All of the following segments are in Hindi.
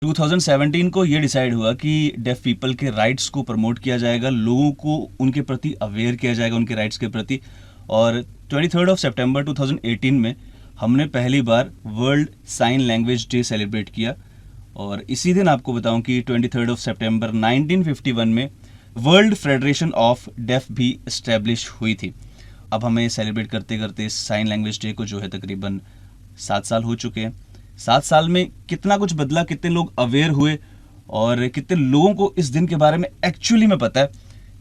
2017 को ये डिसाइड हुआ कि डेफ पीपल के राइट्स को प्रमोट किया जाएगा, लोगों को उनके प्रति अवेयर किया जाएगा उनके राइट्स के प्रति। और 23 सितंबर 2018 में हमने पहली बार world sign language day celebrate किया। और इसी दिन आपको बताऊं कि 23 सितंबर 1951 में वर्ल्ड फेडरेशन ऑफ डेफ भी इस्टेब्लिश हुई थी। अब हमें सेलिब्रेट करते करते साइन लैंग्वेज डे को जो है तकरीबन 7 साल हो चुके हैं। 7 साल में कितना कुछ बदला, कितने लोग अवेयर हुए और कितने लोगों को इस दिन के बारे में एक्चुअली में पता है।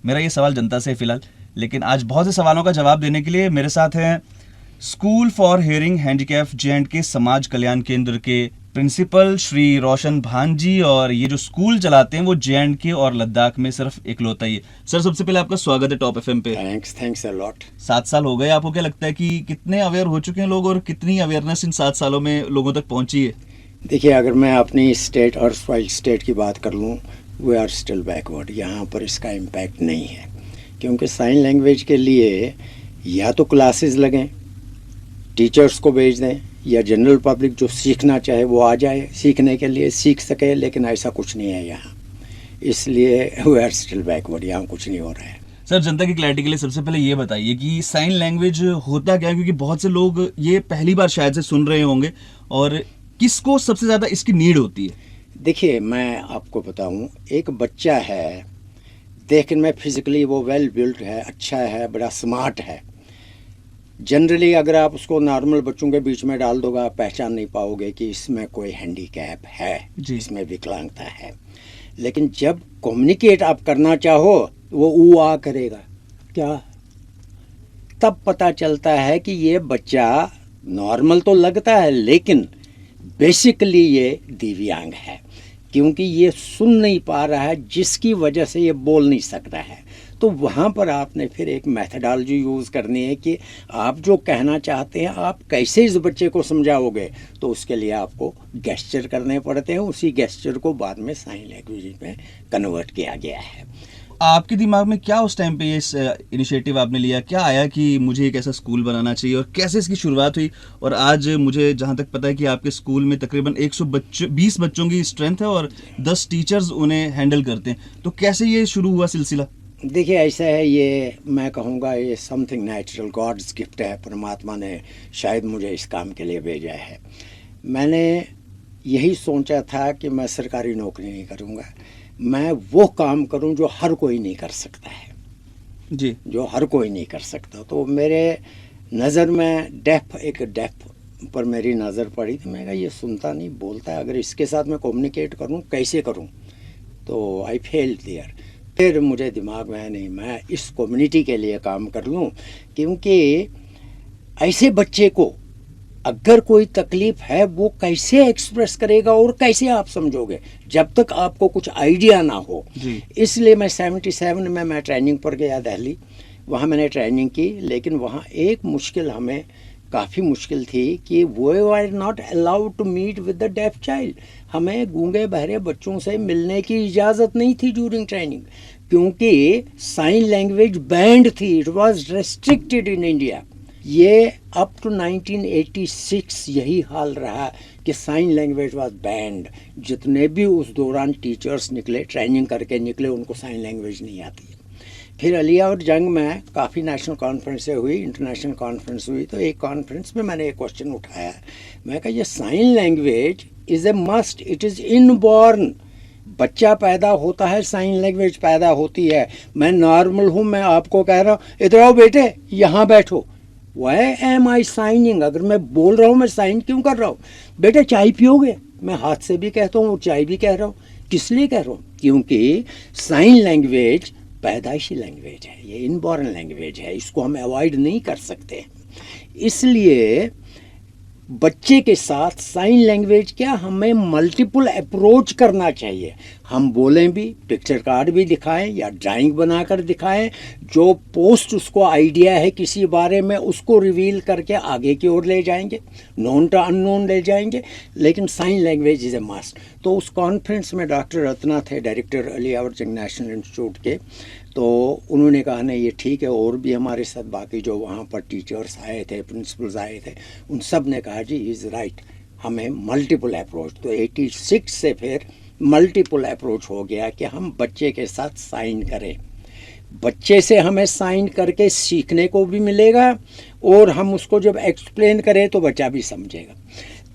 मेरा ये सवाल जनता से है फिलहाल, लेकिन आज बहुत से सवालों का जवाब देने के लिए मेरे साथ हैं school for hearing handicap J&K समाज कल्याण केंद्र के प्रिंसिपल श्री रोशन भान जी। और ये जो स्कूल चलाते हैं वो J&K और लद्दाख में सिर्फ इकलौता ही है। सर, सबसे पहले आपका स्वागत है टॉप FM पे। Thanks a lot. 7 साल हो गए, आपको क्या लगता है कि कितने अवेयर हो चुके हैं लोग और कितनी अवेयरनेस इन 7 सालों में लोगों तक पहुंची है? देखिए, अगर मैं अपनी स्टेट और स्टेट की बात कर लूँ, वी आर स्टिल बैकवर्ड। यहाँ पर इसका इम्पैक्ट नहीं है, क्योंकि साइन लैंग्वेज के लिए या तो क्लासेस लगें, टीचर्स को भेज दें, या जनरल पब्लिक जो सीखना चाहे वो आ जाए सीखने के लिए, सीख सके। लेकिन ऐसा कुछ नहीं है यहाँ, इसलिए वी आर स्टिल बैकवर्ड। यहाँ कुछ नहीं हो रहा है। सर, जनता की क्लैरिटी के लिए सबसे पहले ये बताइए कि साइन लैंग्वेज होता क्या है, क्योंकि बहुत से लोग ये पहली बार शायद से सुन रहे होंगे, और किसको सबसे ज़्यादा इसकी नीड होती है? देखिए, मैं आपको बताऊं, एक बच्चा है, देखने में फिजिकली वो वेल बिल्ड है, अच्छा है, बड़ा स्मार्ट है। जनरली अगर आप उसको नॉर्मल बच्चों के बीच में डाल दोगे, आप पहचान नहीं पाओगे कि इसमें कोई हैंडीकैप है, इसमें विकलांगता है। लेकिन जब कम्युनिकेट आप करना चाहो, वो ऊ आ करेगा क्या, तब पता चलता है कि ये बच्चा नॉर्मल तो लगता है, लेकिन बेसिकली ये दिव्यांग है, क्योंकि ये सुन नहीं पा रहा है, जिसकी वजह से ये बोल नहीं सकता है। तो वहाँ पर आपने फिर एक मेथडोलॉजी यूज़ करनी है कि आप जो कहना चाहते हैं आप कैसे इस बच्चे को समझाओगे। तो उसके लिए आपको गेस्चर करने पड़ते हैं। उसी गेस्चर को बाद में साइन लैंग्वेज में कन्वर्ट किया गया है। आपके दिमाग में क्या उस टाइम पे ये इनिशिएटिव आपने लिया, क्या आया कि मुझे एक ऐसा स्कूल बनाना चाहिए, और कैसे इसकी शुरुआत हुई? और आज मुझे जहाँ तक पता है कि आपके स्कूल में तकरीबन 120 बच्चों की स्ट्रेंथ है और 10 टीचर्स उन्हें हैंडल करते हैं। तो कैसे ये शुरू हुआ सिलसिला? देखिए, ऐसा है, ये मैं कहूँगा ये समथिंग नेचुरल, गॉड्स गिफ्ट है। परमात्मा ने शायद मुझे इस काम के लिए भेजा है। मैंने यही सोचा था कि मैं सरकारी नौकरी नहीं करूँगा, मैं वो काम करूं जो हर कोई नहीं कर सकता है जी, जो हर कोई नहीं कर सकता। तो मेरे नज़र में एक डेफ पर मेरी नज़र पड़ी थी। मैं कहा, ये सुनता नहीं, बोलता है, अगर इसके साथ मैं कम्युनिकेट करूं, कैसे करूं? तो आई फेल्ड देयर। फिर मुझे दिमाग में नहीं, मैं इस कम्युनिटी के लिए काम कर लूं, क्योंकि ऐसे बच्चे को अगर कोई तकलीफ है वो कैसे एक्सप्रेस करेगा और कैसे आप समझोगे, जब तक आपको कुछ आइडिया ना हो। इसलिए मैं 77 में मैं ट्रेनिंग पर गया दिल्ली, वहाँ मैंने ट्रेनिंग की। लेकिन वहाँ एक मुश्किल, हमें काफ़ी मुश्किल थी कि we are not allowed to meet with the deaf child. हमें गूंगे बहरे बच्चों से मिलने की इजाज़त नहीं थी ड्यूरिंग ट्रेनिंग, क्योंकि साइन लैंग्वेज बैंड थी। It was restricted in India. ये अप टू 1986 यही हाल रहा कि साइन लैंग्वेज वाज बैंड। जितने भी उस दौरान टीचर्स निकले, ट्रेनिंग करके निकले, उनको साइन लैंग्वेज नहीं आती। फिर अलिया और जंग में काफ़ी नेशनल कॉन्फ्रेंसें हुई, इंटरनेशनल कॉन्फ्रेंस हुई। तो एक कॉन्फ्रेंस में मैंने एक क्वेश्चन उठाया। मैं कहा, ये sign language is a must, it is inborn. बच्चा पैदा होता है, साइन लैंग्वेज पैदा होती है। मैं नॉर्मल हूँ, मैं आपको कह रहा हूँ इधर आओ बेटे, यहाँ बैठो, वाई एम आई साइनिंग? अगर मैं बोल रहा हूँ, मैं साइन क्यों कर रहा हूँ? बेटा चाय पियोगे? मैं हाथ से भी कहता हूँ, चाय भी कह रहा हूँ। किस लिए कह रहा हूँ? क्योंकि साइन लैंग्वेज पैदाइशी लैंग्वेज है, ये इनबॉर्न लैंग्वेज है, इसको हम अवॉइड नहीं कर सकते। इसलिए बच्चे के साथ साइन लैंग्वेज क्या, हमें मल्टीपल अप्रोच करना चाहिए। हम बोलें भी, पिक्चर कार्ड भी दिखाएं या ड्राइंग बनाकर दिखाएं, जो पोस्ट उसको आइडिया है किसी बारे में उसको रिवील करके आगे की ओर ले जाएंगे, नोन टू अननोन ले जाएंगे। लेकिन sign language is a must. तो उस कॉन्फ्रेंस में डॉक्टर रत्ना थे, डायरेक्टर अलियावर जंग नेशनल इंस्टीट्यूट के। तो उन्होंने कहा, नहीं ये ठीक है। और भी हमारे साथ बाकी जो वहाँ पर टीचर्स आए थे, प्रिंसिपल्स आए थे, उन सब ने कहा, जी इज़ राइट, हमें मल्टीपल अप्रोच, तो 86 से फिर मल्टीपल अप्रोच हो गया कि हम बच्चे के साथ साइन करें। बच्चे से हमें साइन करके सीखने को भी मिलेगा और हम उसको जब एक्सप्लेन करें तो बच्चा भी समझेगा।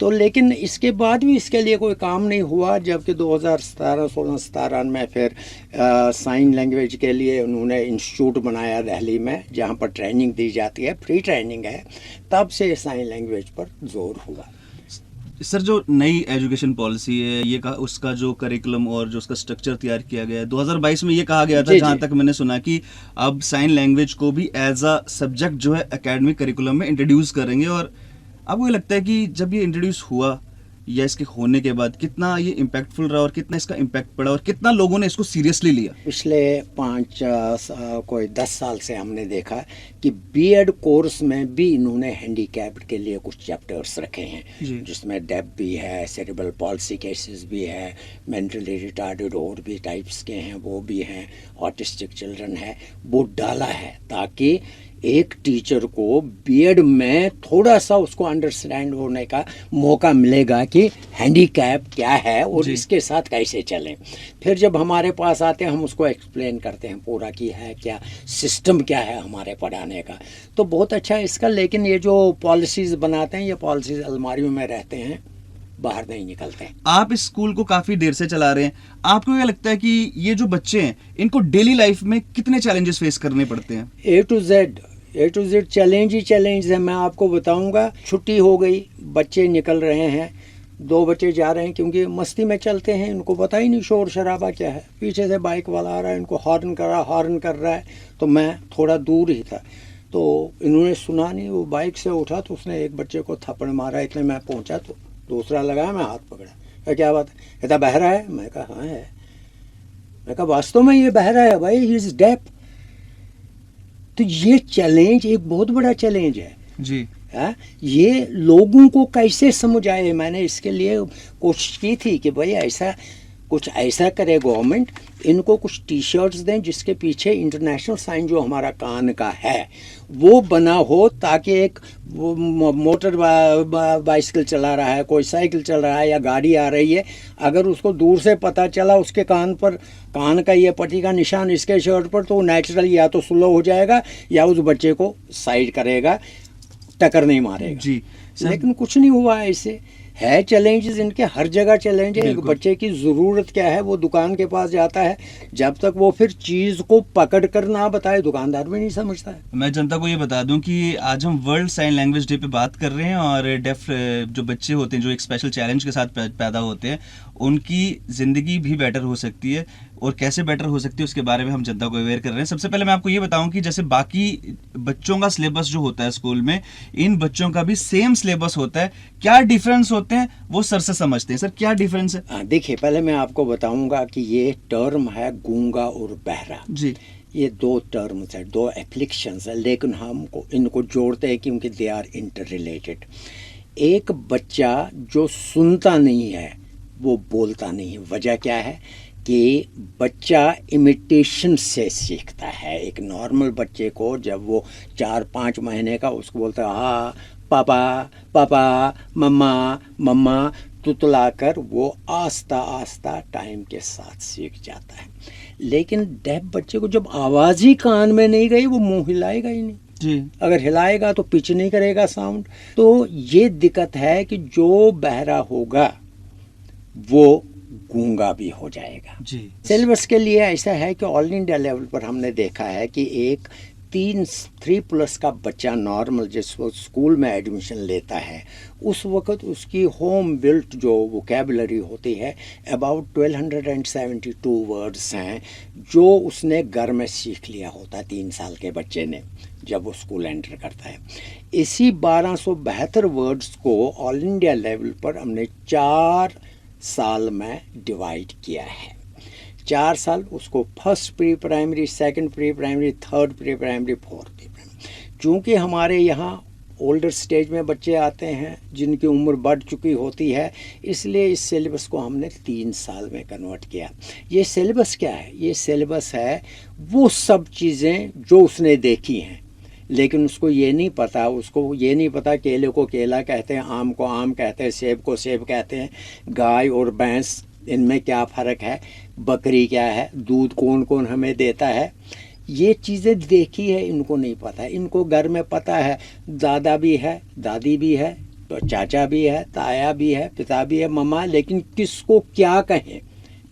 तो लेकिन इसके बाद भी इसके लिए कोई काम नहीं हुआ, जबकि 2017-16-17 में फिर साइन लैंग्वेज के लिए उन्होंने इंस्टीट्यूट बनाया दिल्ली में, जहाँ पर ट्रेनिंग दी जाती है, फ्री ट्रेनिंग है। तब से साइन लैंग्वेज पर जोर हुआ। सर, जो नई एजुकेशन पॉलिसी है ये उसका जो करिकुलम और जो उसका स्ट्रक्चर तैयार किया गया है 2022 में, ये कहा गया था जहाँ तक मैंने सुना कि अब साइन लैंग्वेज को भी एज अ सब्जेक्ट जो है एकेडमिक करिकुलम में इंट्रोड्यूस करेंगे। और आपको ये लगता है कि जब ये इंट्रोड्यूस हुआ या इसके होने के बाद कितना ये इम्पैक्टफुल रहा और कितना इसका इम्पैक्ट पड़ा और कितना लोगों ने इसको सीरियसली लिया? पिछले 10 साल से हमने देखा कि बीएड कोर्स में भी इन्होंने हैंडीकैप्ड के लिए कुछ चैप्टर्स रखे हैं, जिसमें डेफ भी है, सेरेब्रल पॉल्सी केसेस भी है, मेंटली रिटार्डेड और भी टाइप्स के हैं वो भी हैं, ऑटिस्टिक चिल्ड्रन है, वो डाला है ताकि एक टीचर को बीएड में थोड़ा सा उसको अंडरस्टैंड होने का मौका मिलेगा कि हैंडीकैप क्या है और इसके साथ कैसे चलें। फिर जब हमारे पास आते हैं हम उसको एक्सप्लेन करते हैं पूरा कि है क्या, सिस्टम क्या है हमारे पढ़ाने का, तो बहुत अच्छा है इसका। लेकिन ये जो पॉलिसीज़ बनाते हैं ये पॉलिसीज़ अलमारियों में रहते हैं, बाहर नहीं निकलते हैं। आप इस स्कूल को काफ़ी देर से चला रहे हैं, आपको क्या लगता है कि ये जो बच्चे हैं इनको डेली लाइफ में कितने चैलेंजेस फेस करने पड़ते हैं? ए टू जेड चैलेंज ही चैलेंज है। मैं आपको बताऊंगा, छुट्टी हो गई, बच्चे निकल रहे हैं, 2 बच्चे जा रहे हैं क्योंकि मस्ती में चलते हैं, इनको पता ही नहीं शोर शराबा क्या है। पीछे से बाइक वाला आ रहा है, इनको हॉर्न कर रहा है, तो मैं थोड़ा दूर ही था तो इन्होंने सुना नहीं, वो बाइक से उठा तो उसने एक बच्चे को थप्पड़ मारा। इतने मैं पहुँचा तो दूसरा लगाया, मैं हाथ पकड़ा, क्या बात है, कहता बहरा है। मैं कहा हाँ है। मैं कहा वास्तव में ये बहरा है भाई, ही इज़ डेफ। तो ये चैलेंज एक बहुत बड़ा चैलेंज है जी। है, ये लोगों को कैसे समझ आए। मैंने इसके लिए कोशिश की थी कि भाई कुछ ऐसा करे गवर्नमेंट, इनको कुछ टी शर्ट्स दें जिसके पीछे इंटरनेशनल साइन जो हमारा कान का है वो बना हो, ताकि एक मोटर बाइसिकल चला रहा है, कोई साइकिल चल रहा है या गाड़ी आ रही है, अगर उसको दूर से पता चला उसके कान का ये पट्टी का निशान इसके शर्ट पर, तो नेचुरल या तो स्लो हो जाएगा या उस बच्चे को साइड करेगा, टक्कर नहीं मारेगा जी। लेकिन कुछ नहीं हुआ ऐसे। है चैलेंजेस, इनके हर जगह चैलेंज है। एक बच्चे की ज़रूरत क्या है, वो दुकान के पास जाता है, जब तक वो फिर चीज़ को पकड़ कर ना बताए दुकानदार भी नहीं समझता है। मैं जनता को ये बता दूं कि आज हम वर्ल्ड साइन लैंग्वेज डे पे बात कर रहे हैं और डेफ जो बच्चे होते हैं जो एक स्पेशल चैलेंज के साथ पैदा होते हैं, उनकी ज़िंदगी भी बेटर हो सकती है और कैसे बेटर हो सकती है उसके बारे में हम जनता को अवेयर कर रहे हैं। सबसे पहले मैं आपको ये बताऊं कि जैसे बाकी बच्चों का सिलेबस जो होता है स्कूल में, इन बच्चों का भी सेम सिलेबस होता है। क्या डिफरेंस होते हैं वो सर से समझते हैं। सर क्या डिफरेंस है? देखिए, पहले मैं आपको बताऊंगा कि ये टर्म है गूंगा और बहरा जी। ये 2 टर्म्स है, 2 एप्लीकेशंस है, लेकिन हम इनको जोड़ते हैं क्योंकि दे आर इंटर रिलेटेड। एक बच्चा जो सुनता नहीं है वो बोलता नहीं है। वजह क्या है कि बच्चा इमिटेशन से सीखता है। एक नॉर्मल बच्चे को जब वो 4-5 महीने का, उसको बोलता है हाँ पापा पापा, मम्मा मम्मा, तुतलाकर वो आस्ता आस्ता टाइम के साथ सीख जाता है। लेकिन डेफ बच्चे को जब आवाज़ ही कान में नहीं गई, वो मुंह हिलाएगा ही नहीं जी। अगर हिलाएगा तो पिच नहीं करेगा साउंड। तो ये दिक्कत है कि जो बहरा होगा वो गूंगा भी हो जाएगा जी। सिलेबस के लिए ऐसा है कि ऑल इंडिया लेवल पर हमने देखा है कि एक 3+ का बच्चा नॉर्मल जिस वक्त स्कूल में एडमिशन लेता है, उस वक्त उसकी होम बिल्ट जो वोकेबलरी होती है अबाउट 1272 वर्ड्स हैं जो उसने घर में सीख लिया होता है 3 साल के बच्चे ने जब वो स्कूल एंटर करता है। इसी 1272 वर्ड्स को ऑल इंडिया लेवल पर हमने 4 साल में डिवाइड किया है। 4 साल उसको first pre primary, second pre primary, third pre primary, fourth pre primary. चूँकि हमारे यहाँ ओल्डर स्टेज में बच्चे आते हैं जिनकी उम्र बढ़ चुकी होती है, इसलिए इस सिलेबस को हमने 3 साल में कन्वर्ट किया। ये सिलेबस क्या है? ये सिलेबस है वो सब चीज़ें जो उसने देखी हैं लेकिन उसको ये नहीं पता केले को केला कहते हैं, आम को आम कहते हैं, सेब को सेब कहते हैं, गाय और भैंस इनमें क्या फ़र्क है, बकरी क्या है, दूध कौन कौन हमें देता है, ये चीज़ें देखी है, इनको नहीं पता है। इनको घर में पता है, दादा भी है, दादी भी है, तो चाचा भी है, ताया भी है, पिता भी है, मम्मा, लेकिन किसको क्या कहें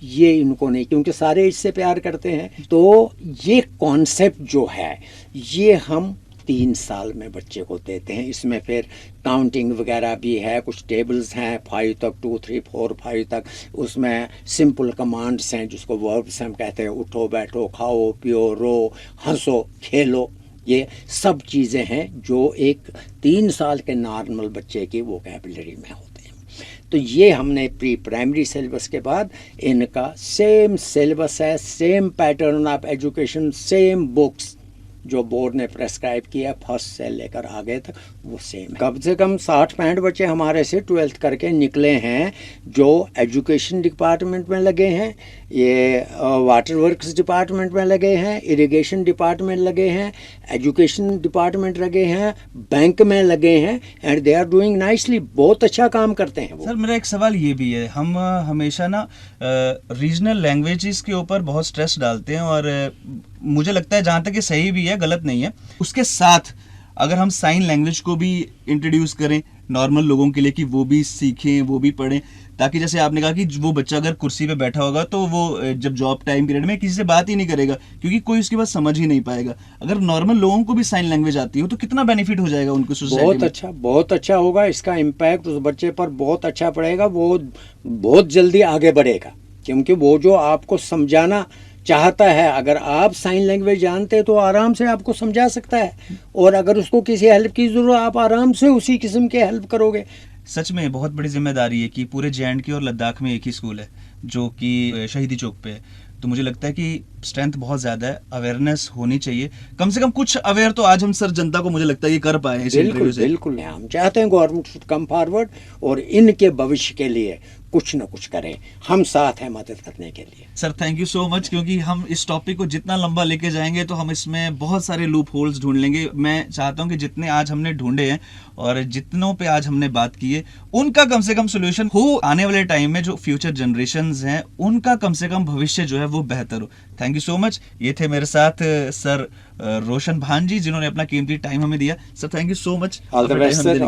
ये इनको नहीं, क्योंकि सारे इससे प्यार करते हैं। तो ये कॉन्सेप्ट जो है ये हम 3 साल में बच्चे को देते हैं। इसमें फिर काउंटिंग वगैरह भी है, कुछ टेबल्स हैं 5 तक, 2 3 4 5 तक, उसमें सिंपल कमांड्स हैं जिसको वर्ब्स हम कहते हैं, उठो बैठो खाओ पियो रो हंसो खेलो, ये सब चीज़ें हैं जो एक 3 साल के नॉर्मल बच्चे की वोकैबुलरी में होते हैं। तो ये हमने प्री प्राइमरी सिलेबस के बाद इनका सेम सिलेबस है, same pattern of education, same books जो बोर्ड ने प्रेस्क्राइब किया फर्स्ट से लेकर आगे तक वो सेम है। कम से कम 60-65 बच्चे हमारे से 12th करके निकले हैं जो एजुकेशन डिपार्टमेंट में लगे हैं, ये वाटर वर्क्स डिपार्टमेंट में लगे हैं, इरिगेशन डिपार्टमेंट लगे हैं, एजुकेशन डिपार्टमेंट लगे हैं, बैंक में लगे हैं, and they are doing nicely, बहुत अच्छा काम करते हैं वो। सर मेरा एक सवाल ये भी है, हम हमेशा ना रीजनल लैंग्वेजेस के ऊपर बहुत स्ट्रेस डालते हैं और मुझे लगता है जहाँ तक ये सही भी है, गलत नहीं है, उसके साथ अगर हम साइन लैंग्वेज को भी इंट्रोड्यूस करें नॉर्मल लोगों के लिए कि वो भी सीखें, वो भी पढ़ें, ताकि जैसे आपने कहा कि वो बच्चा अगर कुर्सी पे बैठा होगा तो वो जब जॉब टाइम पीरियड में किसी से बात ही नहीं करेगा क्योंकि कोई उसकी बात समझ ही नहीं पाएगा। अगर नॉर्मल लोगों को भी साइन लैंग्वेज आती हो तो कितना बेनिफिट हो जाएगा उनको सोसाइटी में। बहुत अच्छा होगा, इसका इम्पैक्ट उस बच्चे पर बहुत अच्छा पड़ेगा, वो बहुत जल्दी आगे बढ़ेगा, क्योंकि वो जो आपको समझाना चाहता है, अगर आप साइन लैंग्वेज जानते हैं तो आराम से आपको समझा सकता है, और अगर उसको किसी हेल्प की ज़रूरत आप आराम से उसी किस्म के हेल्प करोगे। सच में बहुत बड़ी जिम्मेदारी है कि पूरे JNK और लद्दाख में एक ही स्कूल है जो कि शहीदी चौक पे है, तो मुझे लगता है कि स्ट्रेंथ बहुत ज़्यादा है, अवेयरनेस होनी चाहिए, कम से कम कुछ अवेयर तो आज हम सर जनता को मुझे लगता है ये कर पाए। बिल्कुल हम चाहते हैं गवर्नमेंट शुड कम फॉरवर्ड और इनके भविष्य के लिए कुछ न कुछ करें, हम साथ हैं मदद करने के लिए। Sir thank you so much, क्योंकि हम इस टॉपिक को जितना लंबा लेके जाएंगे तो हम इसमें बहुत सारे लूप होल्स ढूंढ लेंगे। मैं चाहता हूं कि जितने आज हमने ढूंढे हैं और जितनों पे आज हमने बात की है उनका कम से कम सोल्यूशन हो आने वाले टाइम में, जो फ्यूचर जनरेशंस हैं उनका कम से कम भविष्य जो है वो बेहतर हो। Thank you so much. ये थे मेरे साथ सर रोशन भान जी, जिन्होंने अपना कीमती टाइम हमें दिया। Sir thank you so much. All the best sir.